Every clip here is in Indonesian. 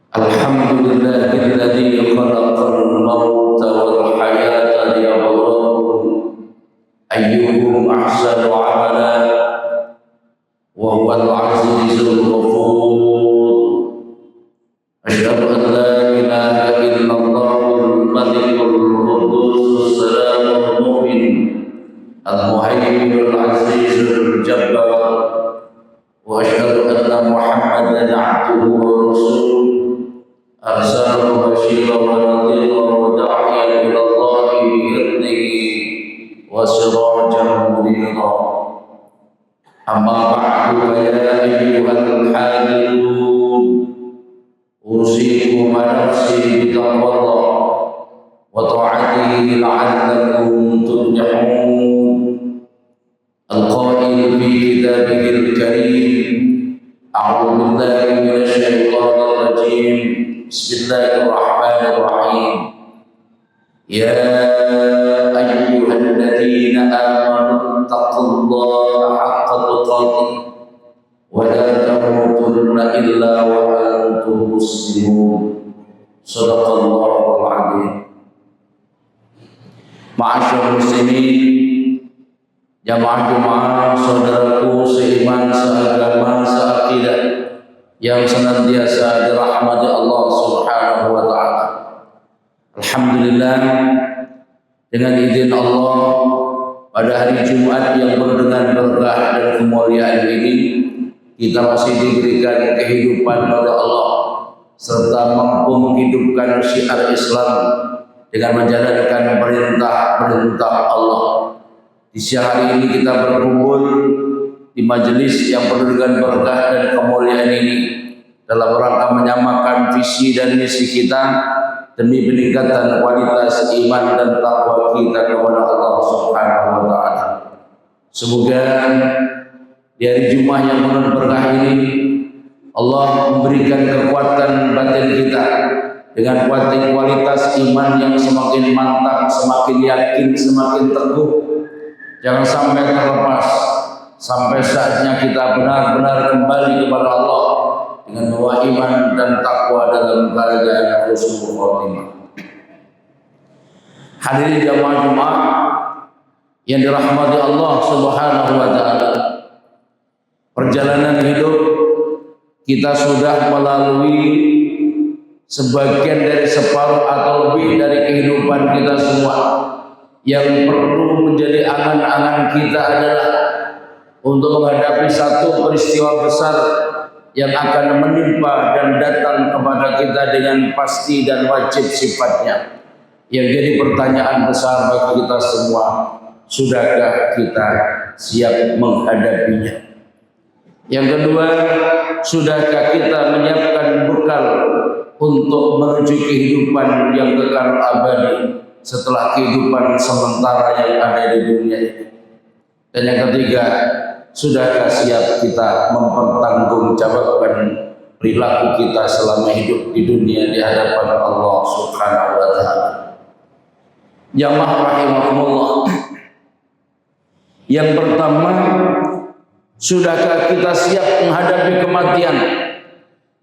Alhamdulillahilladzi khalaqal mauta wal hayata liyabluwakum ayyukum ahsanu amala wa huwal azizul ghafur. Asyhadu an la ilaha illallahul malikul qudus salamul mu'min al-muhaiminul azizul jabbar. Wa asyhadu anna Muhammadan abduhu wa rasuluh arsalahu basyiran wa nadhiran wa da'iyan ila Allahi bi'idnihi wa sirajan munira. Amma ba'du, ya ayyuhal hadithun usikum wa nafsi bitaqwallah wa ta'atihi la'allakum tuflihun. Al-qail fi kitabihil karim أعوذ بالله من الشيطان الرجيم. بسم الله الرحمن الرحيم. يا أيها الذين آمنوا اتقوا الله حق تقاته ولا تموتن إلا وأنتم مسلمون. صدق الله العظيم. Ma'asyar muslimin, jamaah saudaraku seiman, seagama, seakidah yang senantiasa dirahmati Allah Subhanahu wa taala. Alhamdulillah, dengan izin Allah pada hari Jumat yang penuh dengan berkah dan kemuliaan ini, kita masih diberikan kehidupan oleh Allah serta mampu menghidupkan syiar Islam dengan menjalankan perintah-perintah Allah. Di siang hari ini kita berkumpul di majelis yang penuh dengan berkah dan kemuliaan ini dalam rangka menyamakan visi dan misi kita demi peningkatan kualitas iman dan takwa kita kepada Allah Subhanahu wa taala. Semoga di hari Jumat yang penuh berkah ini Allah memberikan kekuatan batin kita dengan kualitas iman yang semakin mantap, semakin yakin, semakin teguh. Jangan sampai terlepas sampai saatnya kita benar-benar kembali kepada Allah dengan membawa iman dan takwa dalam keadaan husnul khotimah. Hadirin jamaah Jumat yang dirahmati Allah Subhanahu wa taala. Perjalanan hidup kita sudah melalui sebagian dari separuh atau lebih dari kehidupan kita semua. Yang perlu menjadi angan-angan kita adalah untuk menghadapi satu peristiwa besar yang akan menimpa dan datang kepada kita dengan pasti dan wajib sifatnya. Yang jadi pertanyaan besar bagi kita semua, sudahkah kita siap menghadapinya? Yang kedua, sudahkah kita menyiapkan bekal untuk menuju kehidupan yang kekal abadi setelah kehidupan sementara yang ada di dunia ini? Dan yang ketiga, sudahkah siap kita mempertanggungjawabkan perilaku kita selama hidup di dunia di hadapan Allah Subhanahu wa taala? Jamaah rahimakumullah. Yang pertama, sudahkah kita siap menghadapi kematian?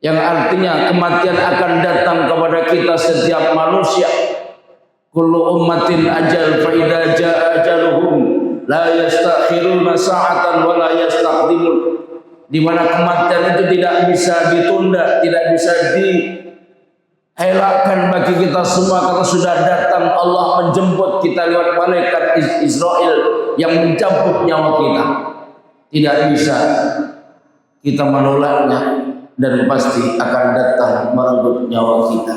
Yang artinya kematian akan datang kepada kita setiap manusia. Kullu ummatin ajal fa idza jaa ajaluhum la yastakhiruna sa'atan wa la yastaqdimun. Di mana kematian itu tidak bisa ditunda, tidak bisa dielakkan bagi kita semua karena sudah datang. Allah menjemput kita lewat malaikat Israel yang mencabut nyawa kita. Tidak bisa kita menolaknya dan pasti akan datang merenggut nyawa kita.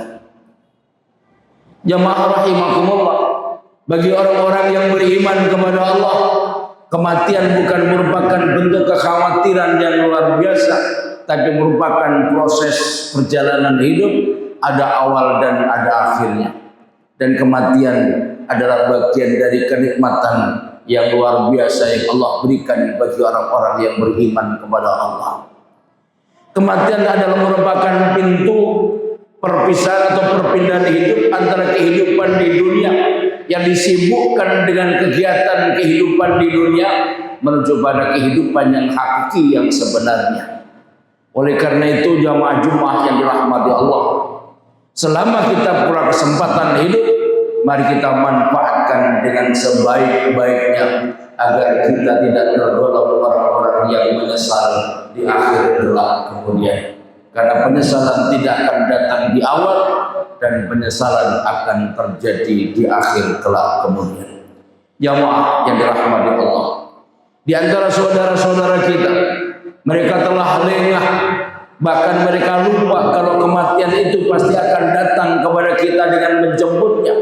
Jamaah rahimakumullah, bagi orang-orang yang beriman kepada Allah, kematian bukan merupakan bentuk kekhawatiran yang luar biasa, tapi merupakan proses perjalanan hidup, ada awal dan ada akhirnya. Dan kematian adalah bagian dari kenikmatan yang luar biasa yang Allah berikan bagi orang-orang yang beriman kepada Allah. Kematian adalah merupakan pintu perpisahan atau perpindahan hidup antara kehidupan di dunia yang disibukkan dengan kegiatan kehidupan di dunia menuju pada kehidupan yang hakiki yang sebenarnya. Oleh karena itu jamaah Jumat yang dirahmati Allah, selama kita punya kesempatan hidup, mari kita manfaatkan dengan sebaik-baiknya agar kita tidak tergolong orang-orang yang menyesal di akhir kelak kemudian. Karena penyesalan tidak akan datang di awal dan penyesalan akan terjadi di akhir kelak kemudian. Jamaah yang dirahmati Allah, di antara saudara-saudara kita, mereka telah lengah, bahkan mereka lupa kalau kematian itu pasti akan datang kepada kita dengan menjemputnya,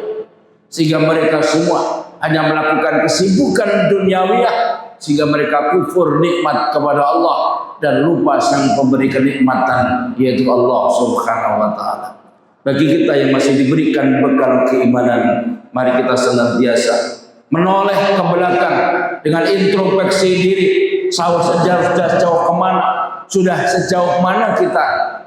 sehingga mereka semua hanya melakukan kesibukan duniawiyah sehingga mereka kufur nikmat kepada Allah dan lupa sang pemberi kenikmatan, yaitu Allah Subhanahu wa taala. Bagi kita yang masih diberikan bekal keimanan, mari kita senantiasa menoleh ke belakang dengan introspeksi diri, sejauh kemana Sudah sejauh mana kita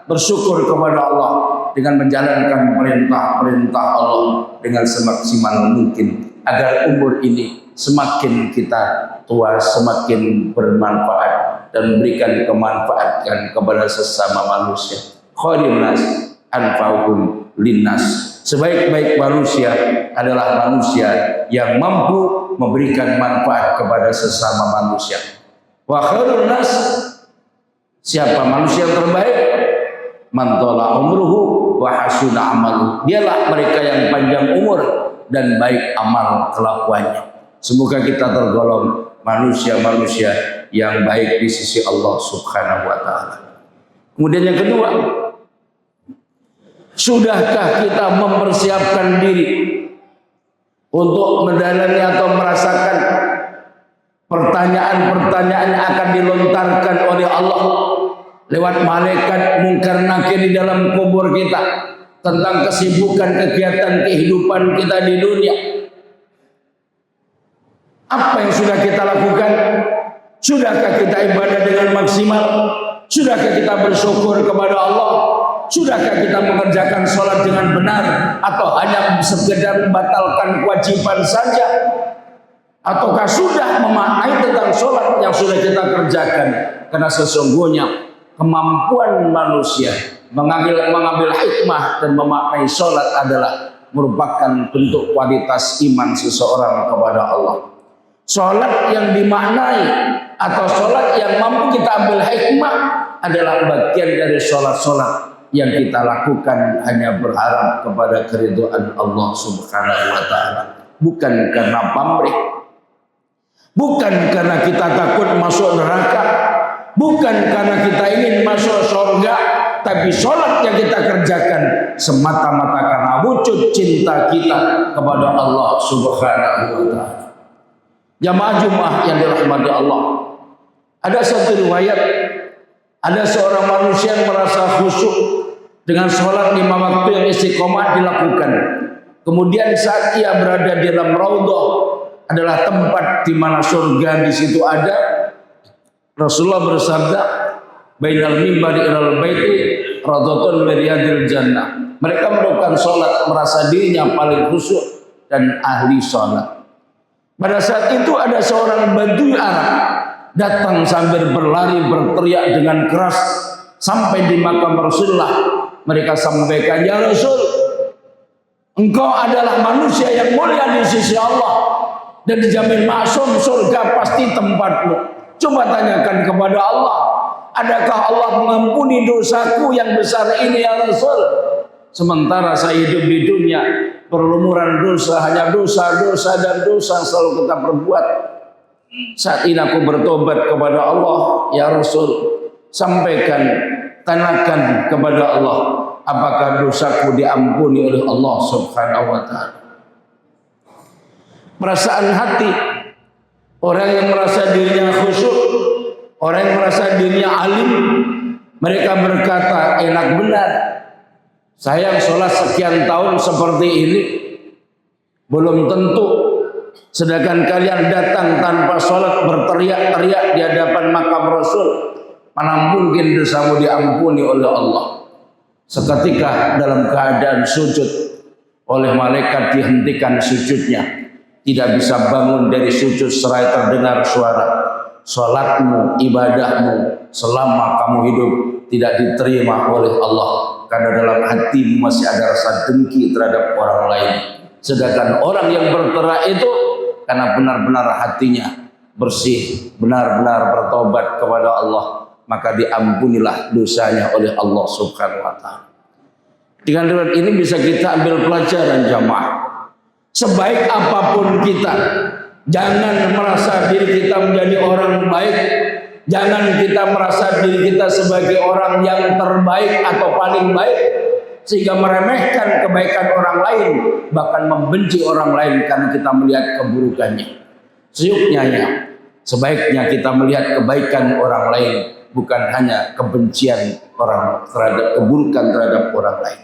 bersyukur kepada Allah dengan menjalankan perintah-perintah Allah dengan semaksimal mungkin, agar umur ini semakin kita tua semakin bermanfaat dan memberikan kemanfaatan kepada sesama manusia. Khairun nas anfa'uhum linnas. Sebaik-baik manusia adalah manusia yang mampu memberikan manfaat kepada sesama manusia. Wa khairun nas, siapa manusia yang terbaik? Man tala umruhu wa hasuna amaluhu. Dialah mereka yang panjang umur dan baik amal kelakuannya. Semoga kita tergolong manusia-manusia yang baik di sisi Allah Subhanahu wa taala. Kemudian yang kedua, sudahkah kita mempersiapkan diri untuk mendalami atau merasakan pertanyaan-pertanyaan yang akan dilontarkan oleh Allah lewat malaikat mungkar nakir di dalam kubur kita tentang kesibukan kegiatan kehidupan kita di dunia? Apa yang sudah kita lakukan? Sudahkah kita ibadah dengan maksimal? Sudahkah kita bersyukur kepada Allah? Sudahkah kita mengerjakan sholat dengan benar, atau hanya sekedar membatalkan kewajiban saja? Ataukah sudah memaknai tentang sholat yang sudah kita kerjakan? Karena sesungguhnya kemampuan manusia mengambil hikmah dan memaknai sholat adalah merupakan bentuk kualitas iman seseorang kepada Allah. Sholat yang dimaknai atau sholat yang mampu kita ambil hikmah adalah bagian dari sholat-sholat yang kita lakukan hanya berharap kepada keridhaan Allah Subhanahu wa taala, bukan karena pamrih, bukan karena kita takut masuk neraka, bukan karena kita ingin masuk surga, tapi sholat yang kita kerjakan semata-mata karena wujud cinta kita kepada Allah Subhanahu wa taala. Jamaah Jumat yang dirahmati Allah, ada satu riwayat, ada seorang manusia yang merasa khusyuk dengan sholat 5 waktu yang istiqomah dilakukan. Kemudian saat ia berada di dalam raudhah, adalah tempat di mana surga di situ ada. Rasulullah bersabda, "Bainal mimbari ilal baiti radhatun min riyadil jannah." Mereka melakukan sholat merasa dirinya paling khusyuk dan ahli sholat. Pada saat itu ada seorang Badui Arab datang sambil berlari berteriak dengan keras sampai di makam Rasulullah. Mereka sampaikan, "Ya Rasul, engkau adalah manusia yang mulia di sisi Allah dan dijamin maksum, surga pasti tempatmu. Coba tanyakan kepada Allah, adakah Allah mengampuni dosaku yang besar ini ya Rasul? Sementara saya hidup di dunia, berlumuran dosa, hanya dosa-dosa dan dosa selalu kita perbuat. Saat ini aku bertobat kepada Allah, ya Rasul, sampaikan, tanyakan kepada Allah, apakah dosaku diampuni oleh Allah Subhanahu wa taala." Perasaan hati orang yang merasa dirinya khusyuk, orang yang merasa dirinya alim, mereka berkata, enak benar, saya yang sholat sekian tahun seperti ini belum tentu, sedangkan kalian datang tanpa sholat berteriak-teriak di hadapan makam Rasul, mana mungkin dosamu diampuni oleh Allah. Seketika dalam keadaan sujud, oleh malaikat dihentikan sujudnya, tidak bisa bangun dari sujud seraya terdengar suara, sholatmu, ibadahmu selama kamu hidup tidak diterima oleh Allah, karena dalam hatimu masih ada rasa dengki terhadap orang lain. Sedangkan orang yang berteriak itu karena benar-benar hatinya bersih, benar-benar bertobat kepada Allah, maka diampunilah dosanya oleh Allah Subhanahu wa taala. Dengan riwayat ini bisa kita ambil pelajaran jamaah. Sebaik apapun kita, jangan merasa diri kita menjadi orang baik, jangan kita merasa diri kita sebagai orang yang terbaik atau paling baik sehingga meremehkan kebaikan orang lain, bahkan membenci orang lain karena kita melihat keburukannya. Sebaiknya kita melihat kebaikan orang lain, bukan hanya kebencian orang terhadap keburukan terhadap orang lain.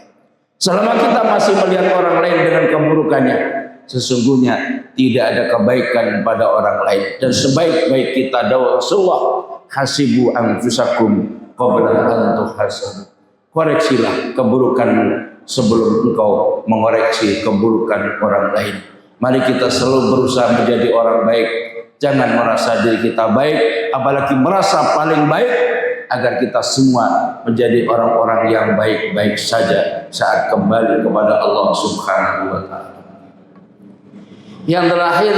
Selama kita masih melihat orang lain dengan keburukannya, sesungguhnya tidak ada kebaikan pada orang lain. Dan sebaik-baik kita, dakwah Rasulullah, hasibu anfusakum qabla an tuhasab. Koreksilah keburukanmu sebelum engkau mengoreksi keburukan orang lain. Mari kita selalu berusaha menjadi orang baik. Jangan merasa diri kita baik, apalagi merasa paling baik, agar kita semua menjadi orang-orang yang baik-baik saja saat kembali kepada Allah Subhanahu wa Ta'ala. Yang terakhir,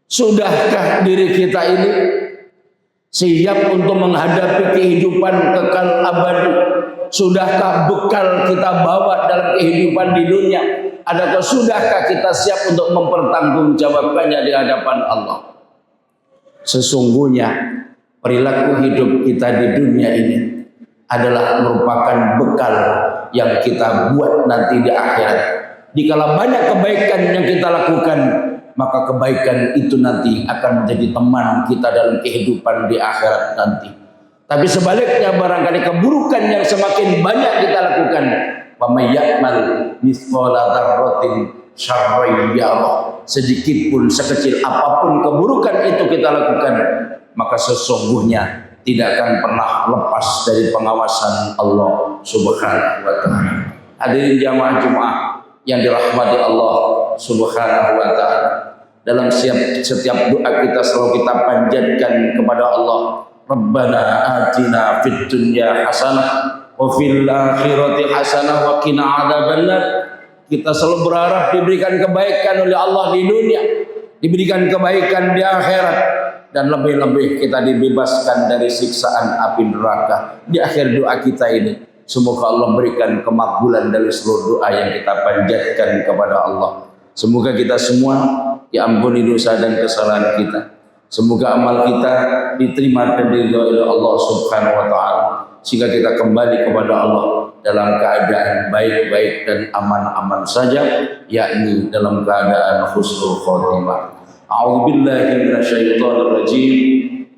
sudahkah diri kita ini siap untuk menghadapi kehidupan kekal abadi? Sudahkah bekal kita bawa dalam kehidupan di dunia? Adakah sudahkah kita siap untuk mempertanggungjawabkannya di hadapan Allah? Sesungguhnya perilaku hidup kita di dunia ini adalah merupakan bekal yang kita buat nanti di akhirat. Dikala banyak kebaikan yang kita lakukan, maka kebaikan itu nanti akan menjadi teman kita dalam kehidupan di akhirat nanti. Tapi sebaliknya, barangkali keburukan yang semakin banyak kita lakukan, وَمَنْ يَعْمَلْ مِثْقَالَ ذَرَّةٍ شَرًّا يَرَهُ, sedikit pun sekecil apapun keburukan itu kita lakukan, maka sesungguhnya tidak akan pernah lepas dari pengawasan Allah Subhanahu wa Ta'ala. Hadirin jamaah Jumat yang dirahmati Allah Subhanahu wa Ta'ala, dalam setiap doa kita selalu kita panjatkan kepada Allah, Rabbana atina fid dunya hasanah wa fil akhirati hasanah wa qina adzabannar. Kita selalu berharap diberikan kebaikan oleh Allah di dunia, diberikan kebaikan di akhirat, dan lebih-lebih kita dibebaskan dari siksaan api neraka. Di akhir doa kita ini, semoga Allah berikan kemakbulan dari seluruh doa yang kita panjatkan kepada Allah. Semoga kita semua diampuni dosa dan kesalahan kita. Semoga amal kita diterima dan diridhoi oleh Allah Subhanahu wa Ta'ala, sehingga kita kembali kepada Allah dalam keadaan baik-baik dan aman-aman saja, yakni dalam keadaan husnul khotimah. A'udzu billahi minasyaitonir rajim.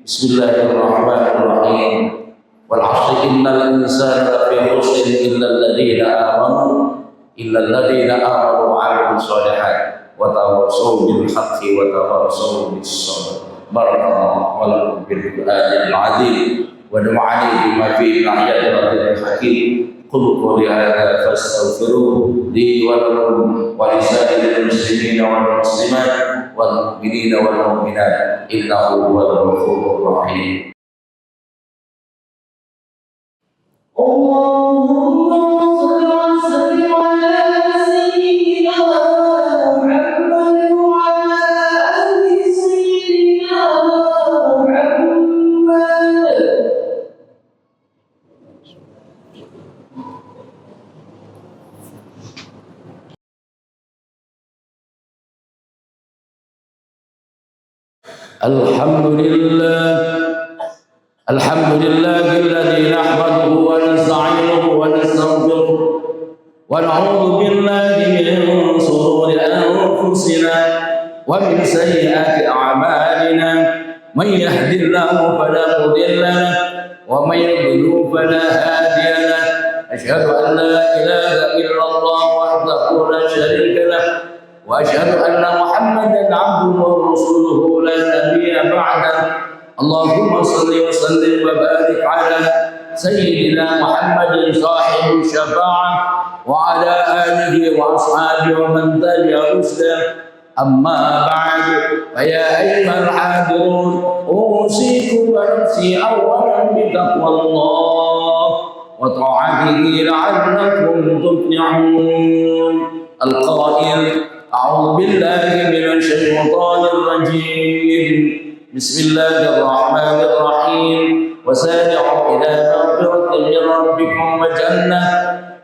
Bismillahirrahmanirrahim. Wal 'asri innal insana lafi khusrin illa alladziina amanu wa 'amilus shalihat wa tawassaw bil haqqi wa tawassaw bis sabr. Barakallahu wa lakum bil Qur'anil 'azim wa nafa'ani bima fihi min ayatil hakim. Qul qawli hadza fastaghfiruhu li wa lakum wa lisa'iril muslimina wal muslimat wal mu'minina wal mu'minat innahu huwal ghafurur rahim. Allahumma shalli ala sayyidina Muhammad wa ala ali sayyidina Muhammad. Alhamdulillahilladzi nahmaduhu wa nasta'inuhu wa nastaghfiruh wa na'udzu billahi min shururi anfusina wa min sayyiati a'malina. Man yahdihillahu fala mudilla lahu wa man yudlil fala hadiya lahu. Asyhadu an la ilaha illallah wahdahu la syarika lahu wa asyhadu anna Muhammadan 'abduhu wa rasuluhu la nabiyya ba'dahu. Allahumma salli wa sallim wa barik ala sayyidina Muhammadin sahibul syafa'ah wa ala alihi wa ashabihi wa man tabi'a rusdah. Amma ba'du, fa ya ayyuhal hadirun, usikum wa nafsi awwalan bi taqwallah wa ta'atihi la'allakum tuflihun. Al-qail, a'udzu billahi minasy syaithanir rajim. Bismillahirrahmanirrahim. Wasari'u ila maghfiratin min rabbikum wa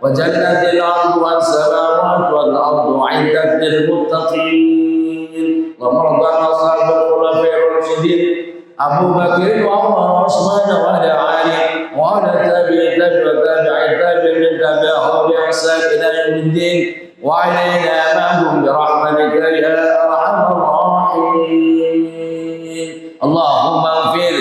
jannatin 'arduha as-samawati wal ardu 'iddat lil muttaqin. Wa rabbana sahabul khulafa'ir rasyidin Abu Bakr wa Umar wa Utsman wa ala Ali wa ala tabi'in min tabi'ahum bi ihsan ila yaumiddin wa 'alaina ma'hum bi rahmatika ya arhamar rahimin. Allahumma ighfir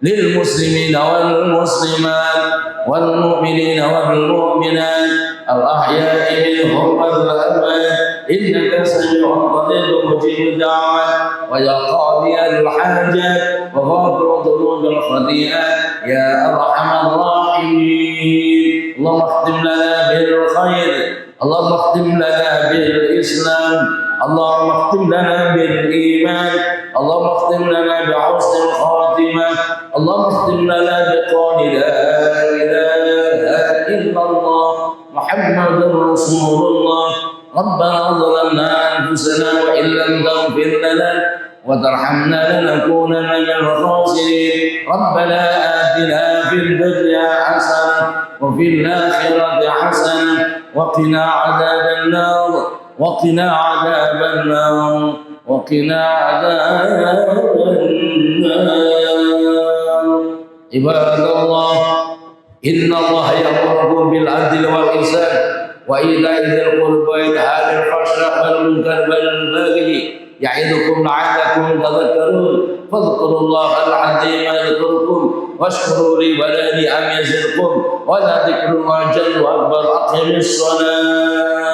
lil muslimina wal muslimat wal mu'minina wal mu'minat al ahya'i minhum wal amwat innaka sami'un qaribun mujibud da'wat wa ya qadiyal hajat wa ghafirud dhunubil khati'at يا أرحم الراحمين. اللهم اختم لنا بالخير، اللهم اختم لنا بالإسلام، اللهم اختم لنا بالإيمان، اللهم اختم لنا بحسن الخاتمة، اللهم اختم لنا بقول لا إله إلا الله محمد رسول الله. ربنا ظلمنا أنفسنا وإن لم تغفر لنا وترحمنا لنكونن من الخاسرين. ربنا آتنا في الدنيا حسنة وفي الآخرة حسنة وقنا عذاب النار، وقنا عذاب النار، وقنا عذاب النار. عباد الله، إن الله يأمركم بالعدل والإحسان وإيتاء ذي القربى وينهى عن الفحشاء والمنكر والبغي يعظكم لعلكم تذكرون. فاذكروا الله العظيم يذكركم واشكروا لي ولا نعم يزدكم ولذكر الله جل وعلا أقم الصلاة.